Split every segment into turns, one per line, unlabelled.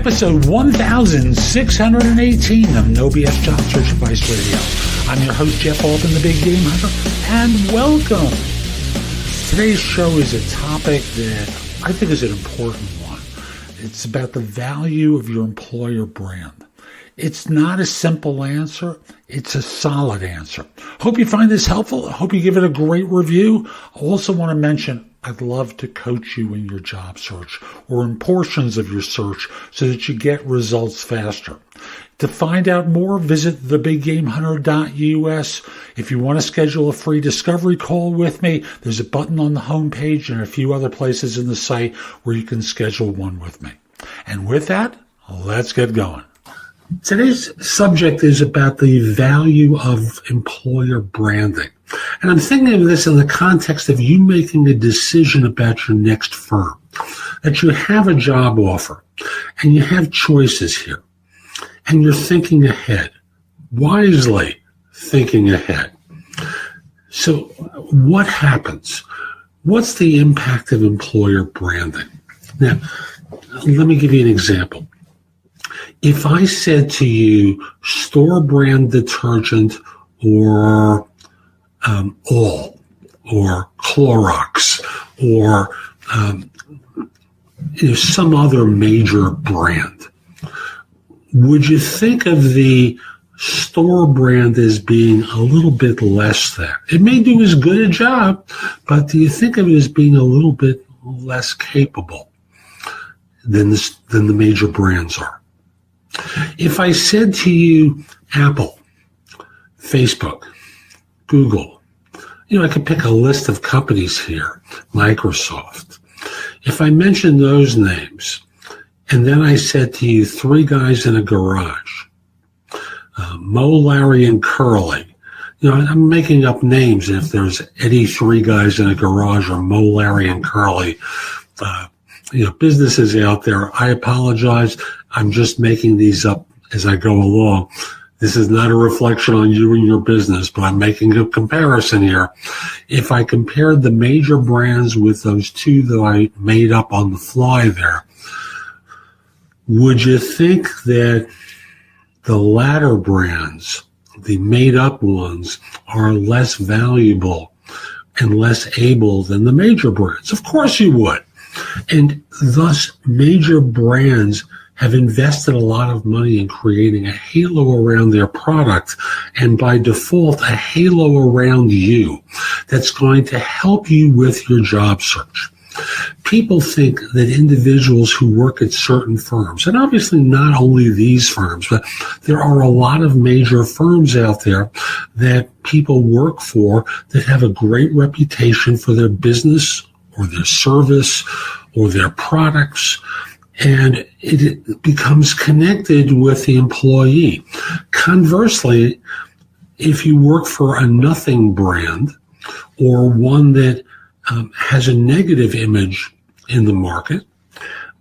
episode 1618 of No BS Job Search Advice Radio. I'm your host, Jeff Altman, the Big Game Hunter, and welcome. Today's show is a topic that I think is an important one. It's about the value of your employer brand. It's not a simple answer. It's a solid answer. Hope you find this helpful. I hope you give it a great review. I also want to mention I'd love to coach you in your job search or in portions of your search so that you get results faster. To find out more, visit thebiggamehunter.us. If you want to schedule a free discovery call with me, there's a button on the homepage and a few other places in the site where you can schedule one with me. And with that, let's get going. Today's subject is about the value of employer branding. And I'm thinking of this in the context of you making a decision about your next firm, that you have a job offer and you have choices here and you're thinking ahead, wisely thinking ahead. So what happens? What's the impact of employer branding? Now, let me give you an example. If I said to you, store brand detergent or All or Clorox or some other major brand, would you think of the store brand as being a little bit less than? It may do as good a job, but do you think of it as being a little bit less capable than the major brands are? If I said to you, Apple, Facebook, Google, I could pick a list of companies here, Microsoft. If I mentioned those names, and then I said to you, three guys in a garage, Mo, Larry, and Curly. I'm making up names. If there's any three guys in a garage or Mo, Larry, and Curly, businesses out there, I apologize. I'm just making these up as I go along. This is not a reflection on you and your business, but I'm making a comparison here. If I compared the major brands with those two that I made up on the fly there, would you think that the latter brands, the made up ones, are less valuable and less able than the major brands? Of course you would. And thus, major brands have invested a lot of money in creating a halo around their product, and by default, a halo around you that's going to help you with your job search. People think that individuals who work at certain firms, and obviously not only these firms, but there are a lot of major firms out there that people work for that have a great reputation for their business or their service or their products, and it becomes connected with the employee. Conversely, if you work for a nothing brand or one that has a negative image in the market,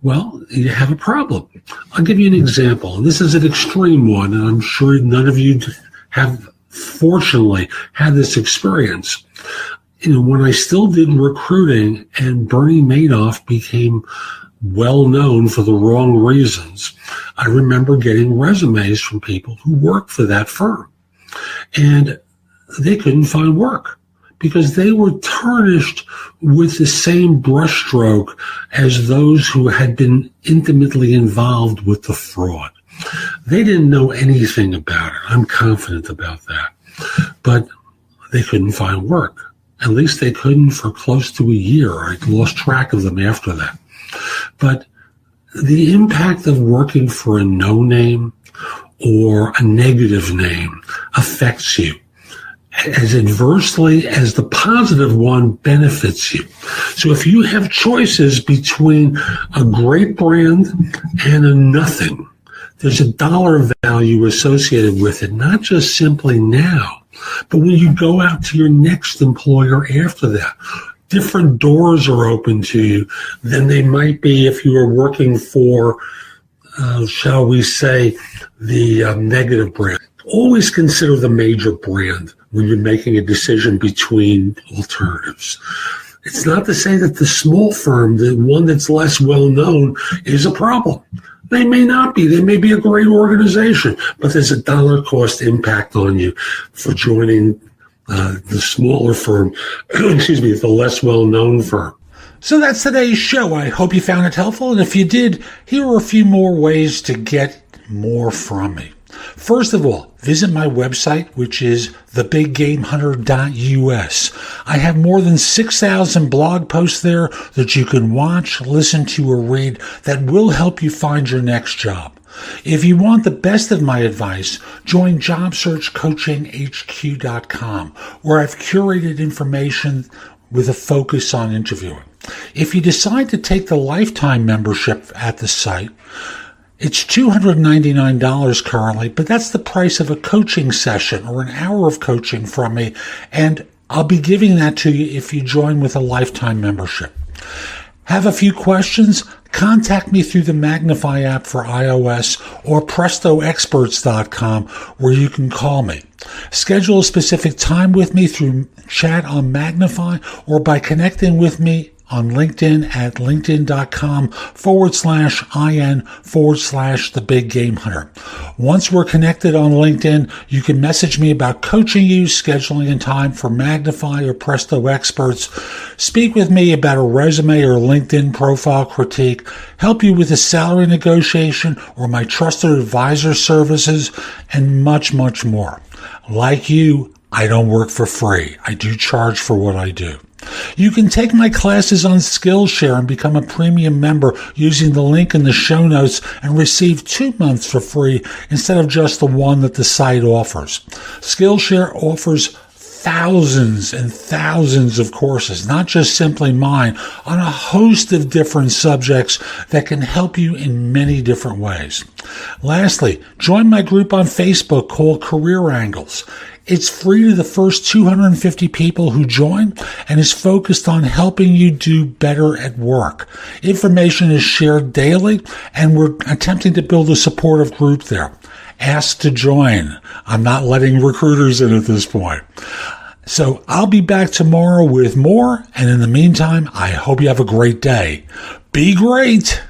well, you have a problem. I'll give you an example, and this is an extreme one, and I'm sure none of you have, fortunately, had this experience. When I still did recruiting and Bernie Madoff became well known for the wrong reasons, I remember getting resumes from people who worked for that firm. And they couldn't find work because they were tarnished with the same brushstroke as those who had been intimately involved with the fraud. They didn't know anything about it. I'm confident about that. But they couldn't find work. At least they couldn't for close to a year. I lost track of them after that. But the impact of working for a no name or a negative name affects you as adversely as the positive one benefits you. So if you have choices between a great brand and a nothing, there's a dollar value associated with it, not just simply now, but when you go out to your next employer after that. Different doors are open to you than they might be if you were working for, shall we say, the negative brand. Always consider the major brand when you're making a decision between alternatives. It's not to say that the small firm, the one that's less well known, is a problem. They may not be. They may be a great organization, but there's a dollar cost impact on you for joining the smaller firm, the less well-known firm. So that's today's show. I hope you found it helpful. And if you did, here are a few more ways to get more from me. First of all, visit my website, which is thebiggamehunter.us. I have more than 6,000 blog posts there that you can watch, listen to, or read that will help you find your next job. If you want the best of my advice, join JobSearchCoachingHQ.com, where I've curated information with a focus on interviewing. If you decide to take the lifetime membership at the site, it's $299 currently, but that's the price of a coaching session or an hour of coaching from me, and I'll be giving that to you if you join with a lifetime membership. Have a few questions? Contact me through the Magnify app for iOS or PrestoExperts.com, where you can call me. Schedule a specific time with me through chat on Magnify or by connecting with me on LinkedIn at linkedin.com/IN/The Big Game Hunter. Once we're connected on LinkedIn, you can message me about coaching you, scheduling a time for Magnify or Presto Experts, speak with me about a resume or LinkedIn profile critique, help you with a salary negotiation or my trusted advisor services, and much, much more. Like you, I don't work for free. I do charge for what I do. You can take my classes on Skillshare and become a premium member using the link in the show notes and receive 2 months for free instead of just the one that the site offers. Skillshare offers thousands and thousands of courses, not just simply mine, on a host of different subjects that can help you in many different ways. Lastly, join my group on Facebook called Career Angles. It's free to the first 250 people who join and is focused on helping you do better at work. Information is shared daily, and we're attempting to build a supportive group there. Ask to join. I'm not letting recruiters in at this point. So I'll be back tomorrow with more, and in the meantime, I hope you have a great day. Be great!